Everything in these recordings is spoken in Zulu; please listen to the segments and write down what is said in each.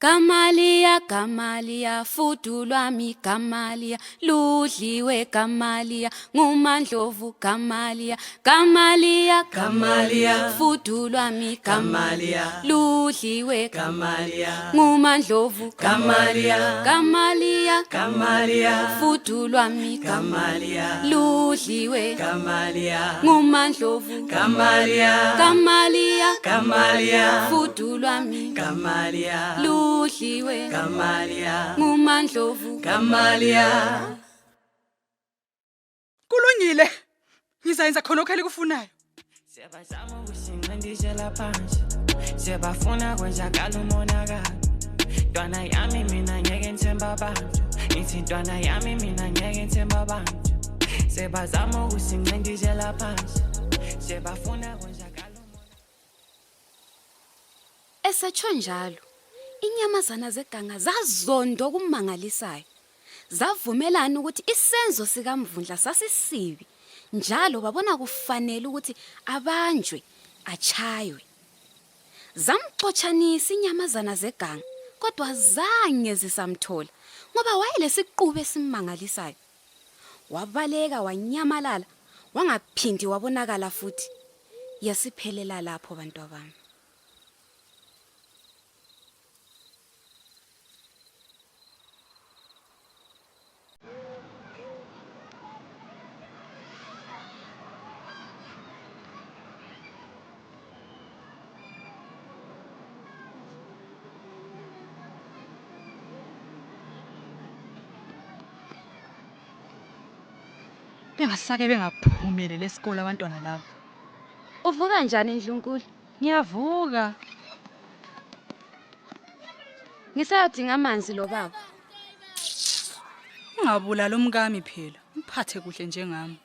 Gamalia, Gamalia, fudu lwami Gamalia, ludliwe Gamalia, ngumandlovu Gamalia, Gamalia, Gamalia, fudu lwami Gamalia, ludliwe Gamalia, ngumandlovu Gamalia, Gamalia, Gamalia, fudu lwami Gamalia, ludliwe Gamalia, ngumandlovu Gamalia, Gamalia, Gamalia, fudu lwami Gamalia, ludliwe Gamalia, ngumandlovu Gamalia. Kulungile. Ngizayenza khona lokho elikufunayo. Siyabazama ukusinqindisela phansi. Siyabafuna kwenzakala umonakalo. Ntwana yami mina ngeke ngithemba abantu. Ngithi ntwana yami mina ngeke ngithemba abantu. Siyabazama ukusinqindisela phansi. Siyabafuna kwenzakala umonakalo. Esatsho njalo inyamazana zeganga zazondo kumangalisayo. Zavumelana ukuthi isenzo sikaMvundla sasisibi. Njalo babona kufanele ukuthi abanjwe achaywe. Zamxotshanisa inyamazana zeganga kodwa zange zisamthola ngoba wayelesiqube esimangalisayo. Wabaleka wanyamalala wangaphindi wabonakala futhi. Yasiphelela lapho bantwabami. Bengasake bengaphumeleli esikole abantwana labo. Uvuka njani Ndlunkulu? Ngiyavuka. Ngisayadinga amanzi lo baba. Ungabulala umkami phela. Mphathe kuhle njengami.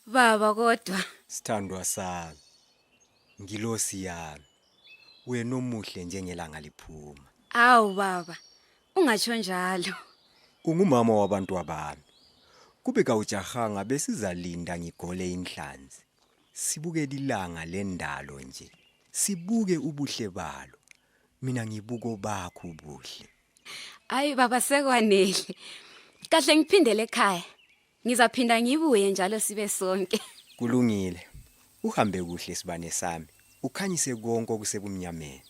Baba kodwa Sithandwa sami, ngilosi yami, wena omuhle njengelanga liphuma. awu baba ungatsho njalo. Ungumama wabantu abami. Kube kawujahanga besizalinda ngigole inhlanzi. Sibuke ilanga lendalo nje. Sibuke ubuhle balo. Mina ngibuko bakho ubuhle. Ayi baba sekwanele. Kahle ngiphindele ekhaya. Ngizaphinda ngibuye njalo sibe sonke. Kulungile. Uhambe kuhle sibane sami. Ukhanyise konke okusebumnyameni.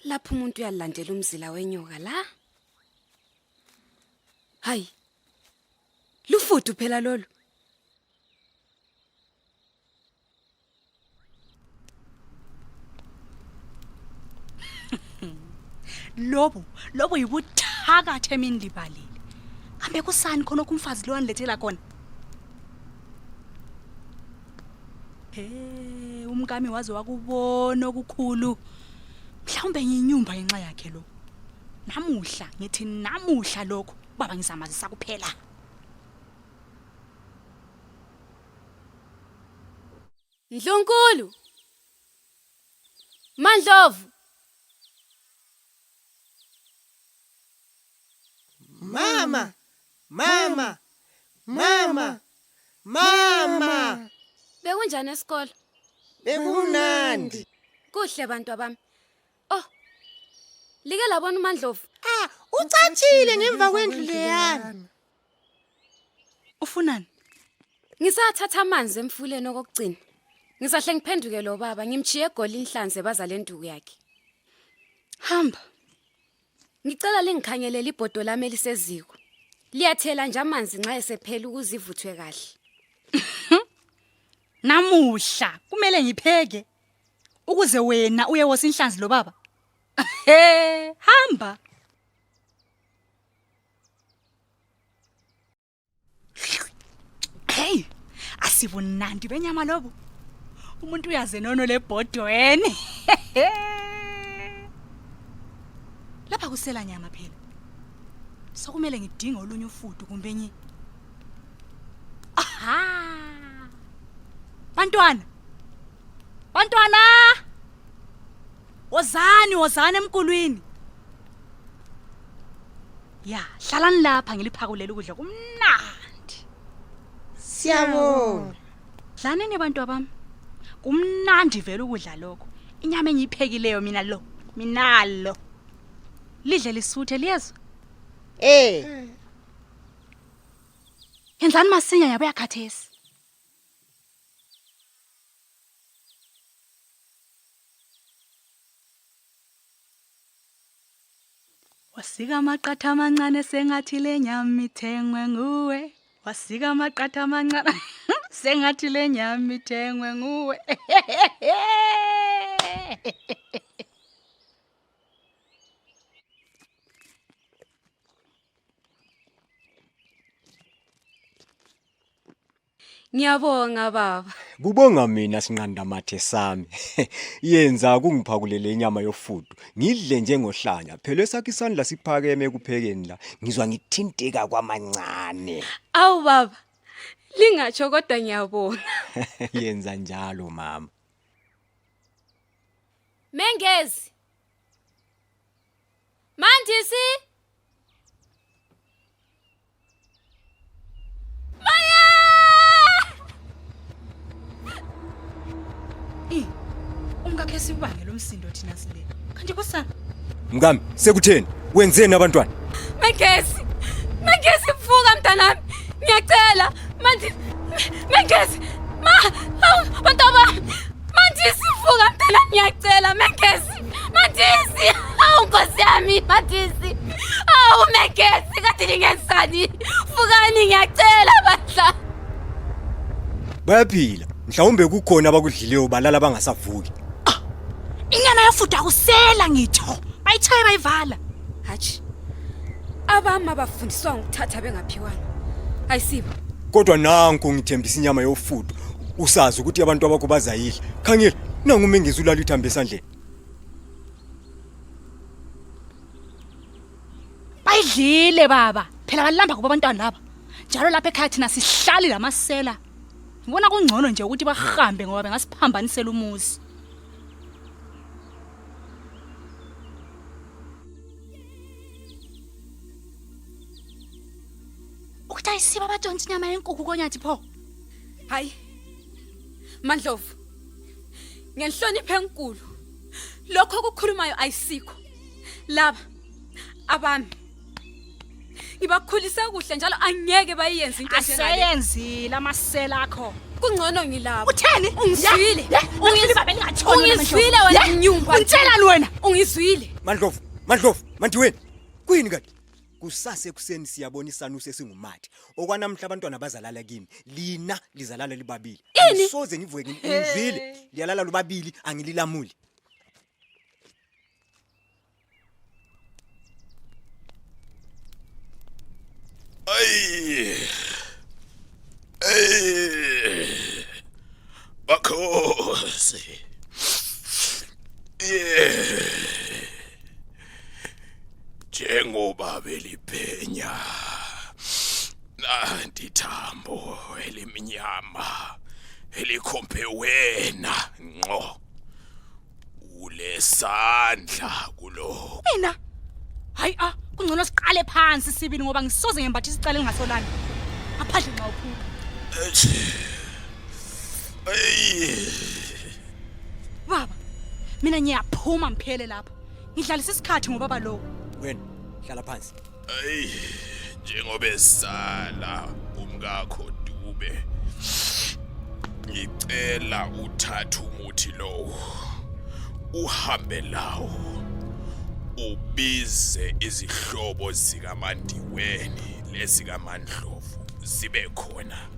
Lapho umuntu uyalandela umzila wenyoka la. Hayi. Lufudu phela lolu. Lobo yibuthakathe emini libalile. Kambe kusani khona kumfazi lo wanilethela khona? Umkami waze wakubona okukhulu. Mhlawumbe nginyumba ngenxa yakhe lo. Namuhla ngithi namuhla lokho baba ngizamazisa kuphela. Ndlunkulu. Mandlovu. Mama, mama, mama, mama. Bekunjani esikole? Bekunandi. Kuhle bantu abami. Oh. Like labona uMandlovu. Ucatshile ngemva kwendlu leyana. Ufunani? Ngisathatha amanzi emfuleni okugcina. Ngisahle ngiphenduke lo baba ngimchiye egoli inhlanze bazale nduku yakhe. Hamba. Ngicela lingikhangelele ibhodo lami eliseziko. Liyathela nje amanzi nxa esephela ukuze ivuthwe kahle. Namuhla kumele ngipheke ukuze wena uye wosinhlanzi lo baba. Hamba. Hey, asibunandi benyama lobo. Umuntu uyaze nono lebhodweni. Lapha kusela nyama phela. sokumele ngidinge olunye ufudu kumbe enye. Aha! Bantwana! Wozani emkulwini. Ya, hlalani lapha ngiliphakulela ukudla kumnandi. Siyabonga. Dlanini bantu bami. Kumnandi vele ukudla lokho. Inyama engiyiphekileyo mina lo. Lidle lisuthe liyezwa? Yenzani masinya yabo yakhathesi. Wasika amaqatha amancane sengathi lenyama ithengwe nguwe. Wasika amaqatha amancane sengathi lenyama ithengwe nguwe. Ngiyabonga baba. Kubonga mina sinqanda mathe sami. Yenza kungiphakulele inyama yofudu. Ngidle njengohlanya. Phela esakhe isandla siphakeme kuphekeni la. Ngizwa ngithinteka kwamancane. Awu baba. Lingatsho kodwa ngiyabonga. Yenza njalo mama. Mengezi. Mandisi. Ungakhe sibangele umsindo thina sile. Kanti kusana? Mngami, sekutheni? Wenzeni abantwana? Mengezi vuka mntanami. Ngiyacela. Mengezi. Bantaba. Mandisi vuka mntanami ngiyacela Mengezi. Mandisi. Awu Nkosi yami Mandisi. Awu Mengezi kathi ngingensani. Vukani ngiyacela bandla. Bayaphila. Mhlawumbe kukhona abakudlileyo balala bangasavuki. Inyama yofudu akusela ngitho. Bayithaye bayivala. Hachi. Abama bafundiswa ukuthatha bengaphiwana. Ayisibo. Kodwa nanku ngithembisa inyama yofudu. Usazi ukuthi abantu abakho bazayidla. Khangela, nangu Mengezi ulala ithambe esandleni. Bayidlile baba. Phela balamba kuba abantwana laba. Njalo lapha ekhaya thina sihlali lamasela. Ngibona kungcono nje ukuthi bahambe ngoba bengasiphambanisela umuzi. Ukuthi ayisiba batshontsha inyama yenkukhu konyathi pho. Hayi. Mandlovu. Ngenhlonipho enkulu. Lokho okukhulumayo ayisikho. Laba abami. Ngibakhulisa kuhle njalo angeke bayiyenze into enjengale. Aseyenzile amasela akho. Kungcono ngilapha. Utheni? Ungizwile? Ungizwile baba lingathoni wena. Ungizwile wena nyumba. Ngitshela wena. Ungizwile? Mandlovu, manti wena. Kuyini kanti? Kusase kuseni siyabonisana usesingumathi. Okwanamhla abantwana bazalala kimi. Lina lizalala libabili. Soze ngivuke ngizwile. Liyalala lubabili angililamuli. Bakhosi. Njengoba beliphenya nanti thambo elimnyama elikhompe wena ngqo ulesandla kulo. Mina hayi kungcono siqale phansi sibini ngoba ngisoze ngembathi isicala lingasolana. Aphandle nxa uphupha. Baba, mina ngiyaphuma mphele lapha. Ngidlalisa isikhathi ngobaba lo. Wena hlala phansi. Njengoba esala umkakho Dube. Ngicela uthathe umuthi lo. Uhambe lawo. Ubize izihlobo zikaMandiweni lezikaMandlovu zibe khona.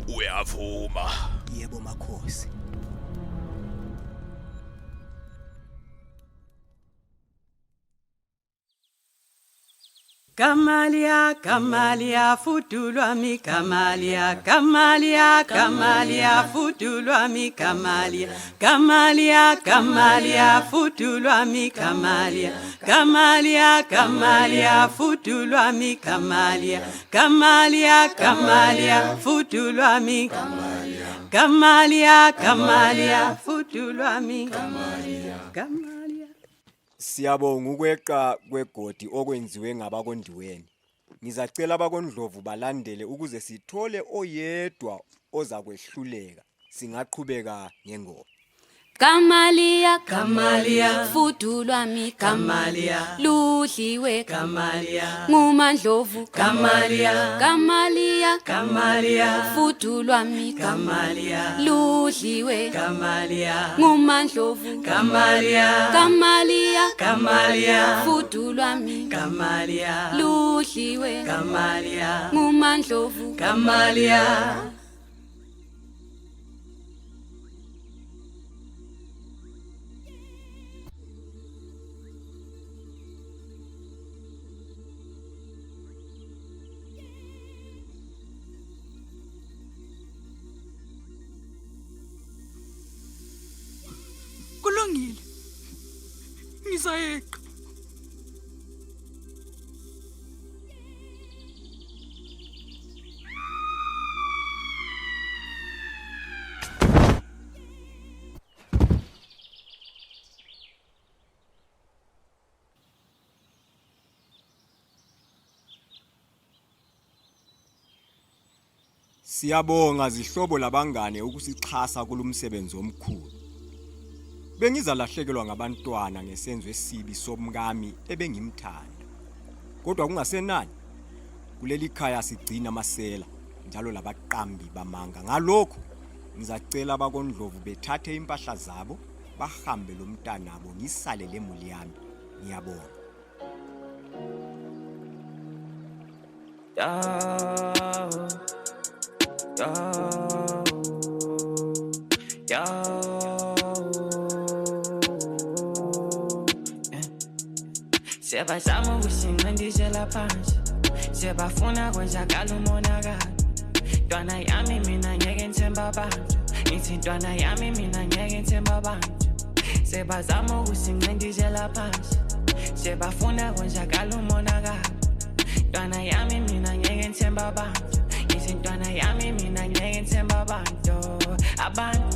Uyavuma? Yebo makhosi. Kamalia, Kamalia, futulwami, Kamalia, Kamalia, Kamalia, futulwami, Kamalia, Kamalia, Kamalia, futulwami, Kamalia, Kamalia, Kamalia, futulwami, Kamalia, Kamalia, Kamalia, futulwami, Kamalia, Kamalia, futulwami, Kamalia. Siyabonga ukweqa kwegodi okwenziwe ngabakondiweni. Ngizacela abakondlovu balandele ukuze sithole oyedwa oza kwehluleka. Singaqhubeka ngengoma. Kamalia, Kamalia, futulwami, Kamalia, ludliwe, Kamalia, ngumandlovu, Kamalia, Kamalia, Kamalia, futulwami, Kamalia, ludliwe, Kamalia, ngumandlovu, Kamalia, Kamalia, Kamalia, futulwami, Kamalia, ludliwe, Kamalia, ngumandlovu, Kamalia. Kulungile. Ngizayeqa. Siyabonga zihlobo labangane ukusixhasa kulomsebenzi omkhulu. Bengizalahlekelwa ngabantwana ngesenzo esibi somkami ebengimthanda. Kodwa kungasenani kuleli khaya sigcina amasela njalo labaqambi bamanga. Ngalokho ngizacela abakondlovu bethathe impahla zabo bahambe lomntana nabo ngisale lemuli yami. Ngiyabonga. Sebazama ukusinqindisela phansi, sebafuna kwenzakala umonakalo. Ntwana yami mina ngeke ngithemba abantu, ngithi ntwana yami mina ngeke ngithemba abantu. Sebazama ukusinqindisela phansi, sebafuna kwenzakala umonakalo. Ntwana yami mina ngeke ngithemba abantu, ngithi ntwana yami mina ngeke ngithemba abantu. Abantu